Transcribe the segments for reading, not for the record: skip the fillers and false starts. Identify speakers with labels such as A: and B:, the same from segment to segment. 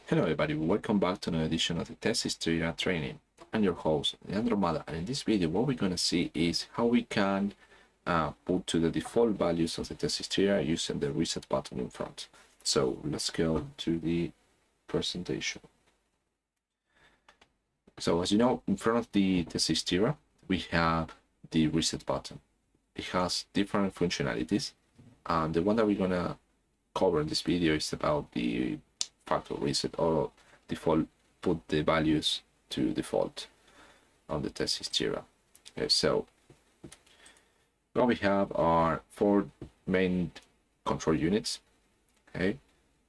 A: Hello everybody, welcome back to another edition of the TeSys Tera Training. I'm your host, Leandro Mada, and in this video what we're going to see is how we can put to the default values of the TeSys Tera using the reset button in front. So let's go to the presentation. So as you know, in front of the TeSys Tera, we have the reset button. It has different functionalities, and the one that we're going to cover in this video is about the factory reset or default, put the values to default on the TeSys Tera. Okay, so what we have are 4 main control units. Okay,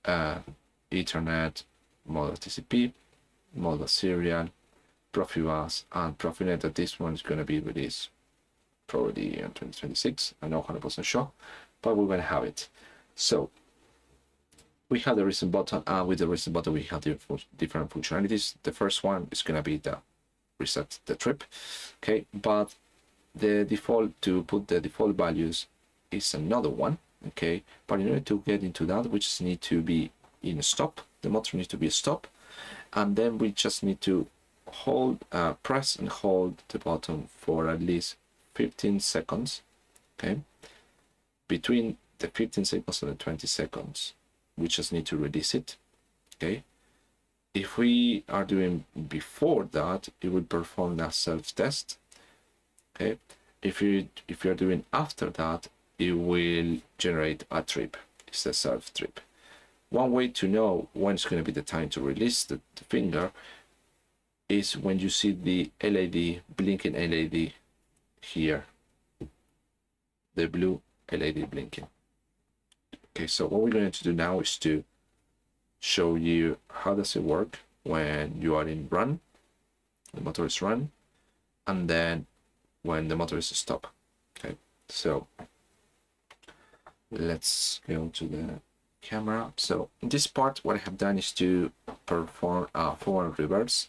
A: Ethernet, model TCP, model serial, Profibus, and Profinet. That this one is going to be released probably in 2026. I'm not 100% sure, but we're going to have it. So we have the reset button, and with the reset button we have different functionalities. The first one is going to be the reset the trip, okay, but the default to put the default values is another one, okay. But in order to get into that, we just need to be in a stop. The motor needs to be a stop, and then we just need to hold, press and hold the button for at least 15 seconds, okay. Between the 15 seconds and the 20 seconds, we just need to release it, okay. If we are doing before that, it will perform a self-test, okay. If you're doing after that, it will generate a trip. It's a self-trip. One way to know when it's going to be the time to release the finger is when you see the LED, blinking LED here, the blue LED blinking. Okay, so what we're going to do now is to show you how does it work when you are in run, the motor is run, and then when the motor is stop. Okay, so let's go to the camera. So in this part, what I have done is to perform a forward reverse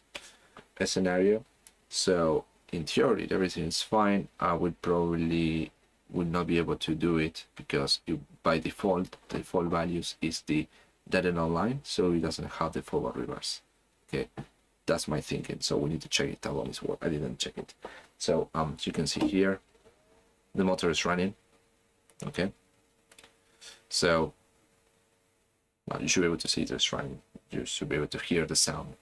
A: scenario. So in theory, everything is fine. I would probably would not be able to do it because by default, the default values is the dead end online, so it doesn't have the forward reverse. Okay, that's my thinking. So we need to check it out on this work. I didn't check it. So as you can see here, the motor is running. Okay, so you should be able to see it's running. You should be able to hear the sound.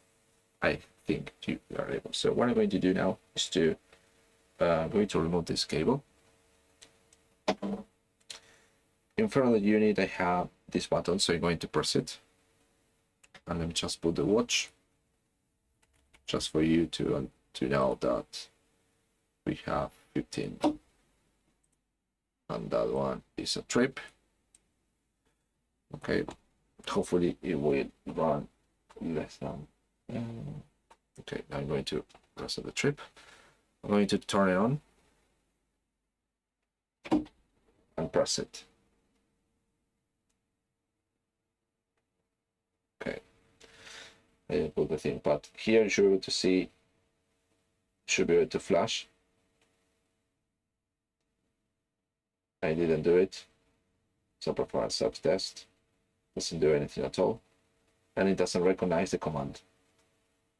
A: I think you are able. So what I'm going to do now is to going to remove this cable. In front of the unit, I have this button, so I'm going to press it. And let me just put the watch, just for you to know that we have 15. And that one is a trip. Okay, hopefully it will run less than. Okay, now I'm going to press the trip. I'm going to turn it on and press it. Okay, I didn't put the thing, but here you should be able to see, should be able to flash. I didn't do it, so perform a self-test. Doesn't do anything at all, and it doesn't recognize the command.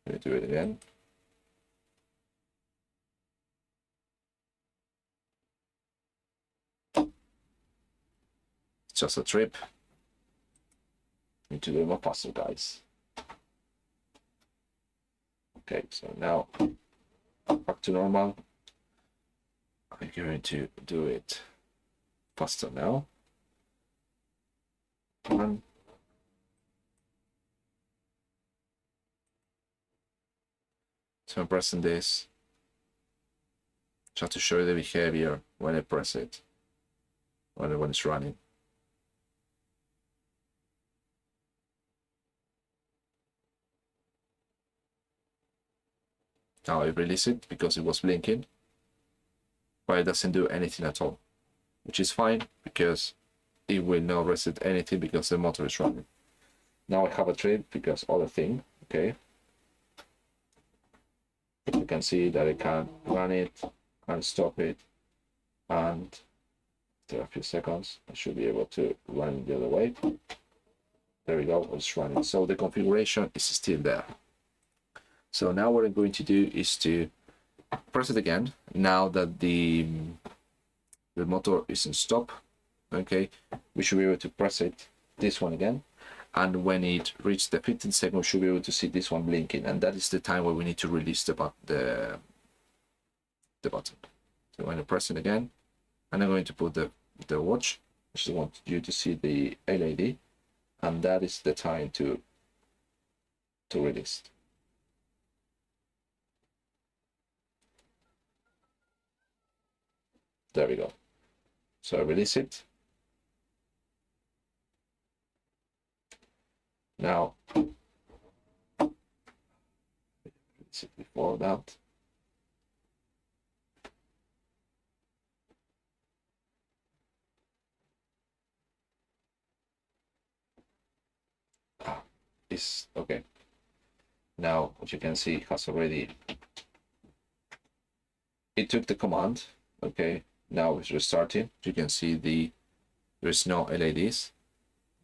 A: Let me do it again. It's just a trip. Need to do it more faster, guys. Okay, so now back to normal. I'm going to do it faster now. One. So I'm pressing this just to show you the behavior when I press it, when it's running. Now I release it because it was blinking, but it doesn't do anything at all, which is fine because it will not reset anything because the motor is running. Now I have a trip because other thing, okay. You can see that I can run it and stop it, and after a few seconds I should be able to run the other way. There we go, it's running. So the configuration is still there. So now what I'm going to do is to press it again. Now that the motor is in stop, okay, we should be able to press it, this one again. And when it reaches the 15 seconds, we should be able to see this one blinking. And that is the time where we need to release the button. So I'm going to press it again. And I'm going to put the watch. I just want you to see the LED. And that is the time to release. There we go. So I release it. Now, release it before that. Is okay. Now, what you can see has already, it took the command. Okay, now it's restarting. You can see there's no LEDs.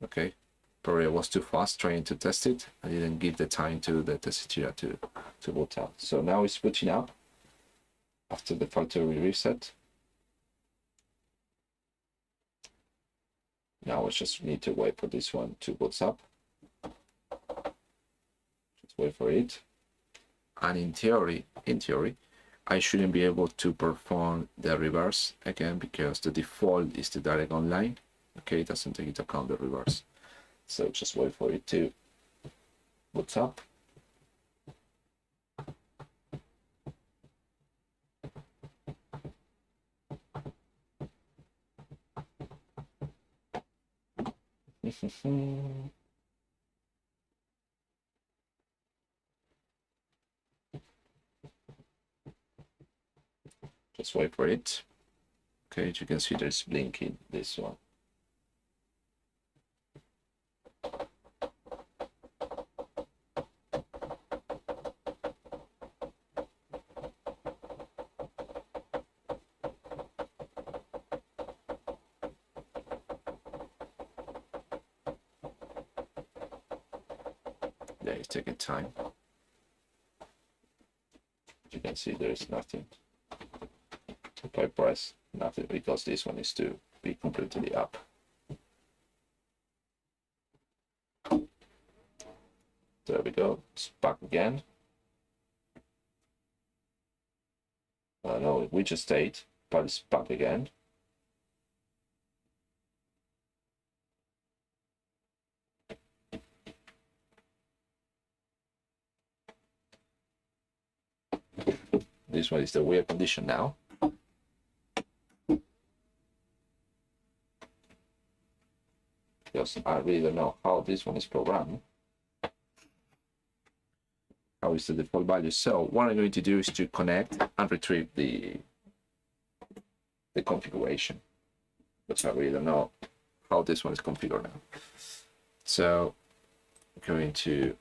A: Okay, probably I was too fast trying to test it. I didn't give the time to the TeSys Tera to boot out. So now it's booting up after the factory reset. Now we just need to wait for this one to boot up. Just wait for it. And in theory, I shouldn't be able to perform the reverse again because the default is the direct online. Okay, it doesn't take into account the reverse. So just wait for it to boot up. Just wait for it. Okay, as you can see, there's blinking this one. Yeah, it's taking time. As you can see, there is nothing. If I press, nothing, because this one is to be completely up. There we go, it's back again. I don't know which state, but it's back again. This one is the weird condition now. Because I really don't know how this one is programmed. How is the default value? So what I'm going to do is to connect and retrieve the configuration. But I really don't know how this one is configured now. So I'm going to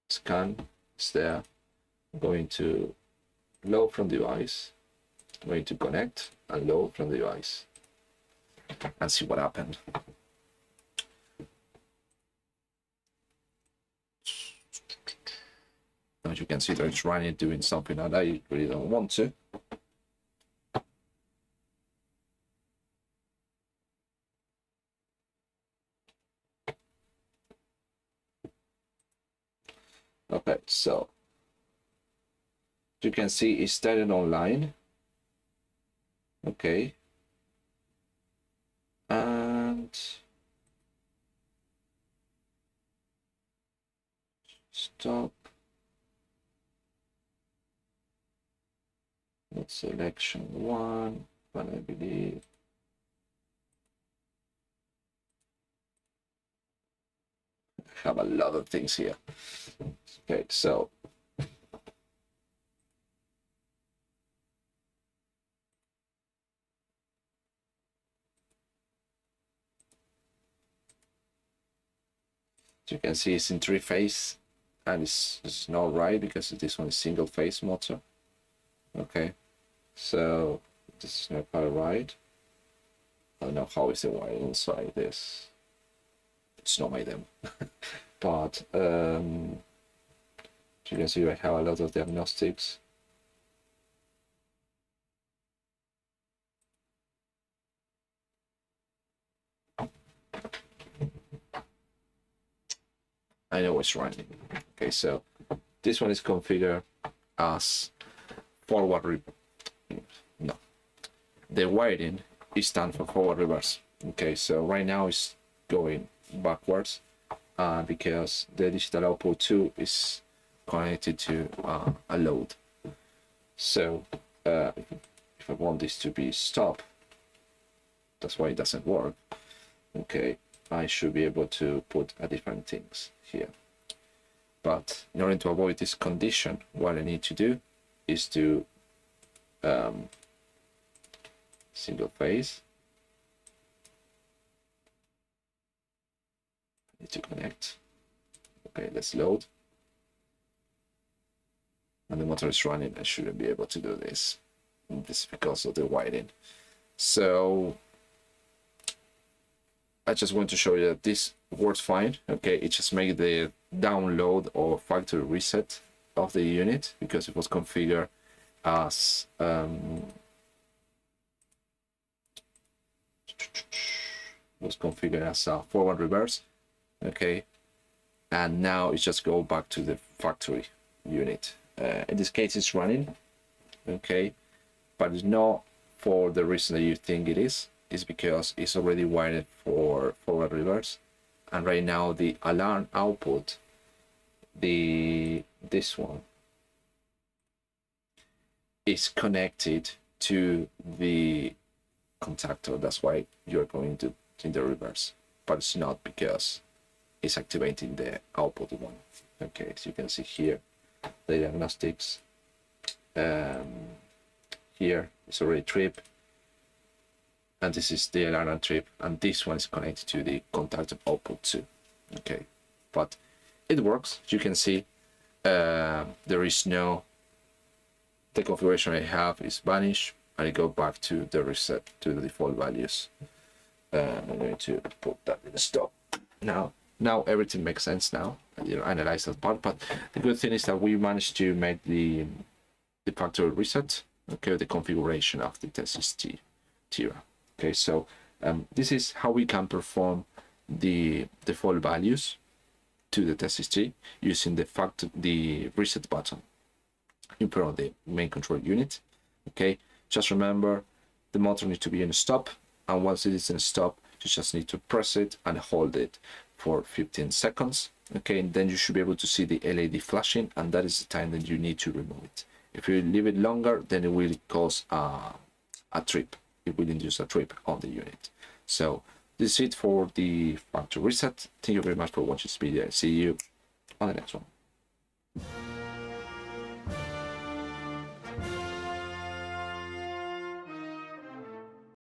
A: scan, it's there. I'm going to load from device. I'm going to connect and load from device and see what happened. As you can see, that it's running, doing something that I really don't want to. Okay, so you can see it started online. Okay. And stop. Not selection one, but I believe I have a lot of things here. Okay, so you can see it's in 3-phase, and it's not right because this one is single phase motor. Okay, so this is not quite right. I don't know how is the wiring inside this. It's not my demo. But you can see I have a lot of diagnostics. I know it's running. Okay, so this one is configured as forward no. The wiring is done for forward reverse. Okay, so right now it's going backwards because the digital output 2 is connected to a load. So if I want this to be stop, that's why it doesn't work. Okay, I should be able to put a different things here. But in order to avoid this condition, what I need to do is to single phase. I need to connect. Okay, let's load. And the motor is running. I shouldn't be able to do this. This is because of the wiring. So I just want to show you that this works fine. Okay, it just makes the download or factory reset of the unit because it was configured as a forward reverse. Okay, and now it's just go back to the factory unit. In this case, it's running. Okay, but it's not for the reason that you think it is. It's because it's already wired for forward reverse, and right now the alarm output, this one, is connected to the contactor. That's why you're going to in the reverse, but it's not because it's activating the output one. Okay, so you can see here the diagnostics. Here it's already trip, and this is the alarm trip, and this one is connected to the contactor output 2. Okay, but it works. You can see there is no, the configuration I have is vanished, and I go back to the reset to the default values. I'm going to put that in the stop. Now everything makes sense now. You analyze that part, but the good thing is that we managed to make the factory reset. Okay, the configuration of the TeSys Tera. Okay, so this is how we can perform the default values to the TeSys T using the reset button in front of the main control unit. Okay, just remember the motor needs to be in stop, and once it is in stop, you just need to press it and hold it for 15 seconds. Okay, and then you should be able to see the LED flashing, and that is the time that you need to remove it. If you leave it longer, then it will cause a trip. It will induce a trip on the unit. So this is it for the factory reset. Thank you very much for watching this video. See you on the next one.